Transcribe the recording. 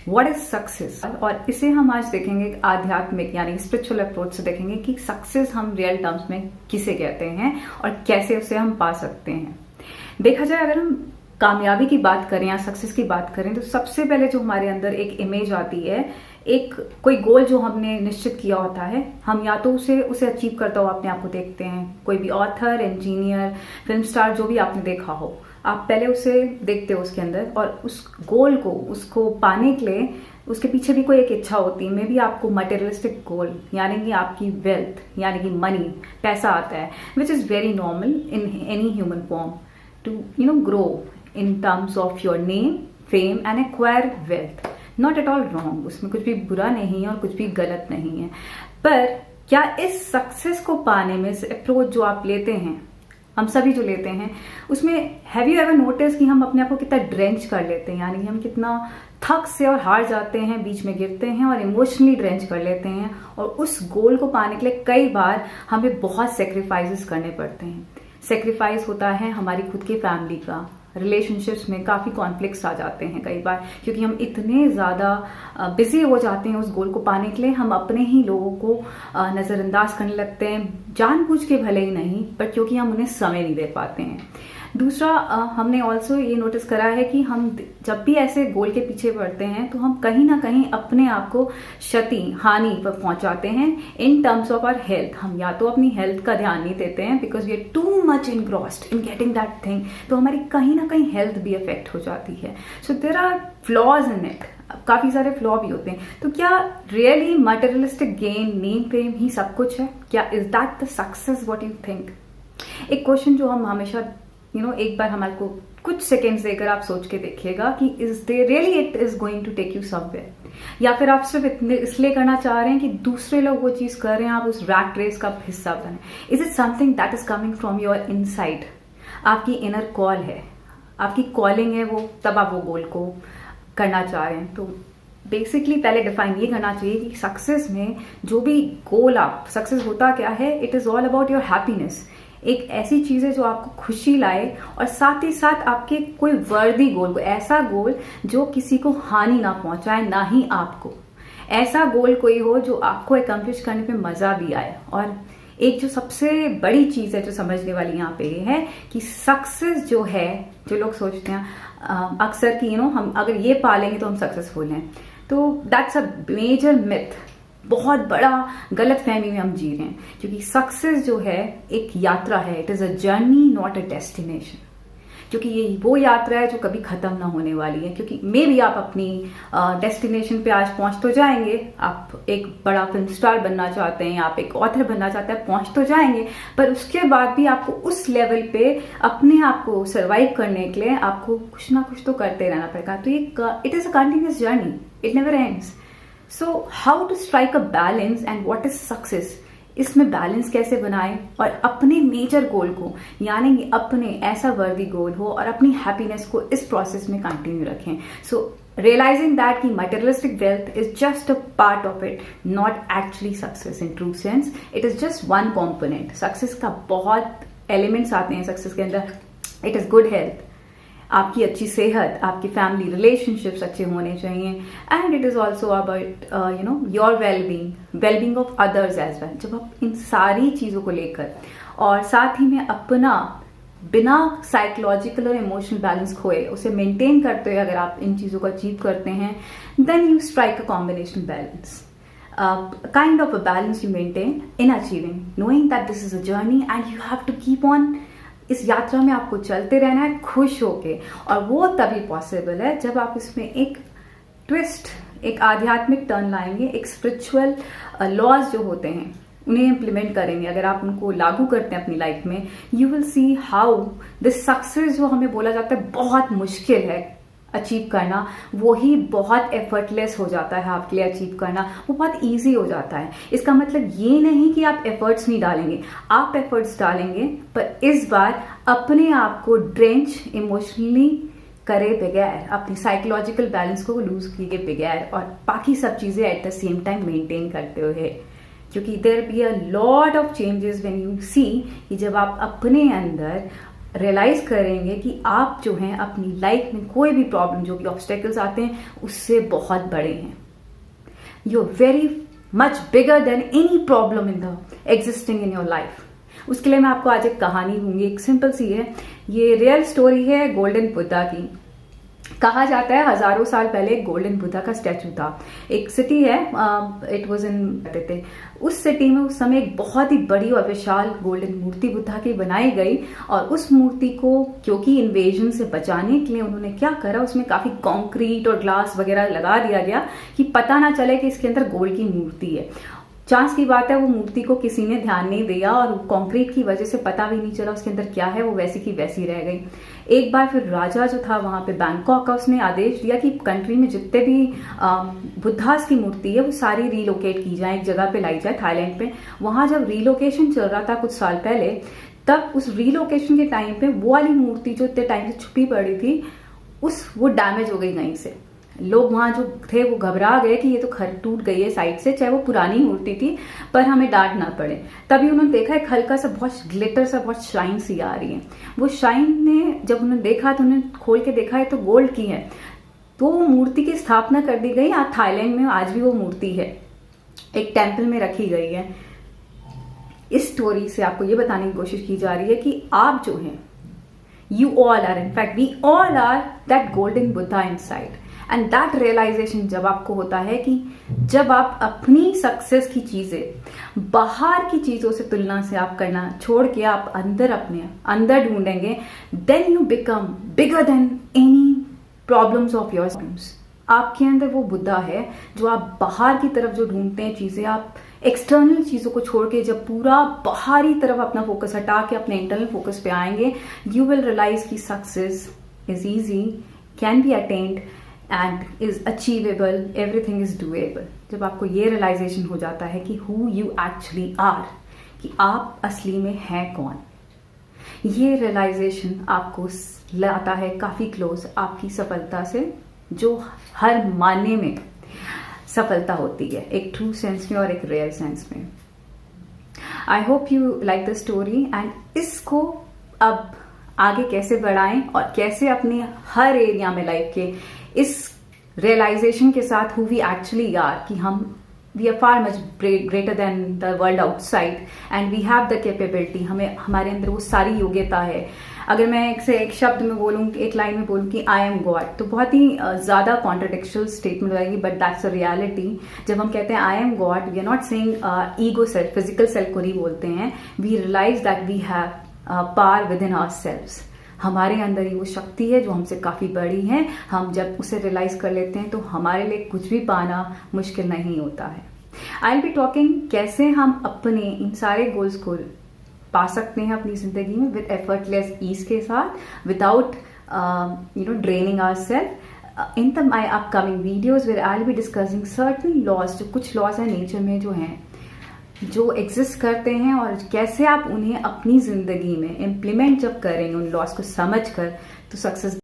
What is success, और इसे हम आज देखेंगे आध्यात्मिक यानी स्पिरिचुअल अप्रोच से देखेंगे कि सक्सेस हम रियल टर्म्स में किसे कहते हैं और कैसे उसे हम पा सकते हैं। देखा जाए, अगर हम कामयाबी की बात करें या सक्सेस की बात करें तो सबसे पहले जो हमारे अंदर एक इमेज आती है, एक कोई गोल जो हमने निश्चित किया होता है, हम या तो उसे अचीव करता हुआ अपने आप को देखते हैं। कोई भी ऑथर, इंजीनियर, फिल्म स्टार जो भी आपने देखा हो, आप पहले उसे देखते हो उसके अंदर, और उस गोल को, उसको पाने के लिए उसके पीछे भी कोई एक इच्छा होती है। मे बी आपको मटेरियलिस्टिक गोल यानी कि आपकी वेल्थ यानी कि मनी, पैसा आता है, which is very normal in any human form to grow in terms of your name, fame and acquire wealth. Not at all wrong, उसमें कुछ भी बुरा नहीं है और कुछ भी गलत नहीं है। पर क्या इस सक्सेस को पाने में से अप्रोच जो आप लेते हैं, हम सभी जो लेते हैं, उसमें हैव यू एवर नोटिस कि हम अपने आप को कितना ड्रेंच कर लेते हैं, यानी हम कितना थक से और हार जाते हैं, बीच में गिरते हैं और इमोशनली ड्रेंच कर लेते हैं। और उस गोल को पाने के लिए कई बार हमें बहुत सेक्रीफाइसेस करने पड़ते हैं। सेक्रीफाइस होता है हमारी खुद की फैमिली का, रिलेशनशिप्स में काफ़ी कॉन्फ्लिक्ट्स आ जाते हैं कई बार, क्योंकि हम इतने ज़्यादा बिजी हो जाते हैं उस गोल को पाने के लिए, हम अपने ही लोगों को नज़रअंदाज करने लगते हैं, जानबूझ के भले ही नहीं, बट क्योंकि हम उन्हें समय नहीं दे पाते हैं। दूसरा, हमने ऑल्सो ये नोटिस करा है कि हम जब भी ऐसे गोल के पीछे बढ़ते हैं तो हम कहीं ना कहीं अपने आप को हानि पर पहुंचाते हैं in terms of our health. हम या तो अपनी हेल्थ का ध्यान नहीं देते हैं because we are too much engrossed in getting that thing, तो हमारी कहीं ना कहीं हेल्थ भी अफेक्ट हो जाती है। So there are flaws in it, काफी सारे फ्लॉ भी होते हैं। तो क्या really materialistic gain, name, fame ही सब कुछ है? क्या is that the success? What you think? एक क्वेश्चन जो हम हमेशा एक बार हमारे को कुछ सेकेंड्स देकर आप सोच के देखिएगा कि is they really it is going to take you somewhere, या फिर आप सिर्फ इतने इसलिए करना चाह रहे हैं कि दूसरे लोग वो चीज कर रहे हैं, आप उस रैट रेस का हिस्सा बने। Is it something that is coming from your inside? आपकी इनर कॉल है, आपकी कॉलिंग है वो, तब आप वो गोल को करना चाह रहे हैं। तो बेसिकली पहले डिफाइन ये करना चाहिए कि सक्सेस में जो भी गोल, आप सक्सेस होता क्या है, it is all about your happiness. एक ऐसी चीज है जो आपको खुशी लाए और साथ ही साथ आपके कोई वर्दी गोल को, ऐसा गोल जो किसी को हानि ना पहुंचाए, ना ही आपको। ऐसा गोल कोई हो जो आपको अकम्प्लिश करने में मजा भी आए। और एक जो सबसे बड़ी चीज है जो समझने वाली यहाँ पे ये है कि सक्सेस जो है, जो लोग सोचते हैं अक्सर कि हम अगर ये पालेंगे तो हम सक्सेसफुल हैं, तो दैट्स अ मेजर मिथ। बहुत बड़ा गलत फहमी में हम जी रहे हैं, क्योंकि सक्सेस जो है एक यात्रा है, it is a journey not a destination. क्योंकि ये वो यात्रा है जो कभी खत्म ना होने वाली है। क्योंकि मे भी आप अपनी डेस्टिनेशन पे आज पहुंच तो जाएंगे, आप एक बड़ा फिल्म स्टार बनना चाहते हैं, आप एक ऑथर बनना चाहते हैं, पहुंच तो जाएंगे, पर उसके बाद भी आपको उस लेवल पे अपने आप को सर्वाइव करने के लिए आपको कुछ ना कुछ तो करते रहना पड़ेगा। तो it is a continuous journey, it never ends. So how to strike a balance and what is success? इसमें बैलेंस कैसे बनाएं और अपने मेजर गोल को, यानी कि अपने ऐसा वर्दी गोल हो और अपनी हैप्पीनेस को इस प्रोसेस में कंटिन्यू रखें। सो realizing that कि materialistic wealth is just a part of it, not actually success in true sense. It is just one component. Success का बहुत elements आते हैं सक्सेस के अंदर। It is good health, आपकी अच्छी सेहत, आपकी फैमिली रिलेशनशिप्स अच्छे होने चाहिए, and it is also about your wellbeing of others as well. जब आप इन सारी चीजों को लेकर और साथ ही में अपना बिना साइकोलॉजिकल और इमोशनल बैलेंस खोए उसे मेंटेन करते हुए अगर आप इन चीजों को अचीव करते हैं, then you strike a combination balance, kind of a balance you maintain in achieving, knowing that this is a journey and you have to keep on। इस यात्रा में आपको चलते रहना है खुश होके, और वो तभी पॉसिबल है जब आप इसमें एक ट्विस्ट, एक आध्यात्मिक टर्न लाएंगे, एक स्पिरिचुअल लॉज जो होते हैं उन्हें इम्प्लीमेंट करेंगे। अगर आप उनको लागू करते हैं अपनी लाइफ में, you will see how this success जो हमें बोला जाता है बहुत मुश्किल है अचीव करना, वो ही बहुत एफर्टलेस हो जाता है आपके लिए अचीव करना, वो बहुत इजी हो जाता है। इसका मतलब ये नहीं कि आप एफर्ट्स नहीं डालेंगे, आप एफर्ट्स डालेंगे, पर इस बार अपने आप को ड्रेंच इमोशनली करे बगैर, अपनी साइकोलॉजिकल बैलेंस को लूज किए बगैर, और बाकी सब चीजें at the same time maintain करते हुए। क्योंकि there be a lot of changes when you see कि जब आप अपने अंदर रियलाइज करेंगे कि आप जो हैं अपनी लाइफ में कोई भी प्रॉब्लम, जो भी ऑब्स्टेकल्स आते हैं, उससे बहुत बड़े हैं। You are very much bigger than any problem in the existing in your life. उसके लिए मैं आपको आज एक कहानी दूंगी, एक सिंपल सी है, ये रियल स्टोरी है गोल्डन बुद्धा की। कहा जाता है हजारों साल पहले एक गोल्डन बुद्धा का स्टैचू था। एक सिटी है, इट वाज इन थे, उस सिटी में उस समय एक बहुत ही बड़ी और विशाल गोल्डन मूर्ति बुद्धा की बनाई गई। और उस मूर्ति को क्योंकि इन्वेजन से बचाने के लिए उन्होंने क्या करा, उसमें काफी कंक्रीट और ग्लास वगैरह लगा दिया गया कि पता ना चले कि इसके अंदर गोल्ड की मूर्ति है। चांस की बात है वो मूर्ति को किसी ने ध्यान नहीं दिया और कंक्रीट की वजह से पता भी नहीं चला उसके अंदर क्या है, वो वैसी की वैसी रह गई। एक बार फिर राजा जो था वहां पे बैंकॉक का, उसने आदेश दिया कि कंट्री में जितने भी बुद्धास की मूर्ति है वो सारी रीलोकेट की जाए, एक जगह पे लाई जाए थाईलैंड पे। वहां जब रीलोकेशन चल रहा था कुछ साल पहले, तब उस रीलोकेशन के टाइम पे वो वाली मूर्ति जो इतने टाइम से छुपी पड़ी थी वो डैमेज हो गई कहीं से। लोग वहां जो थे वो घबरा गए कि ये तो टूट गई है साइड से, चाहे वो पुरानी मूर्ति थी, पर हमें डांट ना पड़े। तभी उन्होंने देखा एक हल्का सा बहुत ग्लिटर सा, बहुत शाइन सी आ रही है। वो शाइन ने जब उन्होंने देखा तो उन्होंने खोल के देखा है तो गोल्ड की है। तो वो मूर्ति की स्थापना कर दी गई। आज थाईलैंड में आज भी वो मूर्ति है, एक टेम्पल में रखी गई है। इस स्टोरी से आपको ये बताने की कोशिश की जा रही है कि आप जो हैं, you all are, in fact we all are that golden Buddha inside. And that realisation जब आपको होता है कि जब आप अपनी सक्सेस की चीजें बाहर की चीजों से तुलना से आप करना छोड़ के आप अंदर अपने अंदर ढूंढेंगे, then you become bigger than any problems of your problems. आपके अंदर वो बुद्धा है जो आप बाहर की तरफ जो ढूंढते हैं चीजें, आप एक्सटर्नल चीजों को छोड़ के जब पूरा बाहरी तरफ अपना फोकस हटा के अपने इंटरनल फोकस पे आएंगे, यू विल रियलाइज की success is easy, can be attend and is achievable, everything is doable. जब आपको ये रियलाइजेशन हो जाता है कि हु यू एक्चुअली आर, कि आप असली में हैं कौन, ये रियलाइजेशन आपको लाता है काफी क्लोज आपकी सफलता से, जो हर मायने में सफलता होती है, एक ट्रू सेंस में और एक रियल सेंस में। I hope you like the story and इसको अब आगे कैसे बढ़ाएं और कैसे अपने हर एरिया में लाइफ के इस रियलाइजेशन के साथ हु वी एक्चुअली आर, कि हम we are far much greater than the world outside and we have the capability, हमें हमारे अंदर वो सारी योग्यता है। अगर मैं एक शब्द में बोलूँ, एक लाइन में बोलूँ कि आई एम गॉड, तो बहुत ही ज्यादा कॉन्ट्रडिक्शनल स्टेटमेंट हो जाएगी, बट दैट्स अ रियलिटी। जब हम कहते हैं I am God, we are not saying ego self, physical self को नहीं बोलते हैं। We realise that we have power within ourselves, हमारे अंदर ही वो शक्ति है जो हमसे काफी बड़ी है। हम जब उसे रियलाइज कर लेते हैं तो हमारे लिए कुछ भी पाना मुश्किल नहीं होता है। आई विल बी टॉकिंग कैसे हम अपने इन सारे गोल्स को पा सकते हैं अपनी जिंदगी में विद एफर्टलेस ईज के साथ, without draining ourself. In the my upcoming videos where I will be discussing certain laws, जो कुछ लॉज है नेचर में जो हैं, जो एग्जिस्ट करते हैं, और कैसे आप उन्हें अपनी जिंदगी में इम्प्लीमेंट जब करेंगे, उन लॉस को समझ कर, तो सक्सेस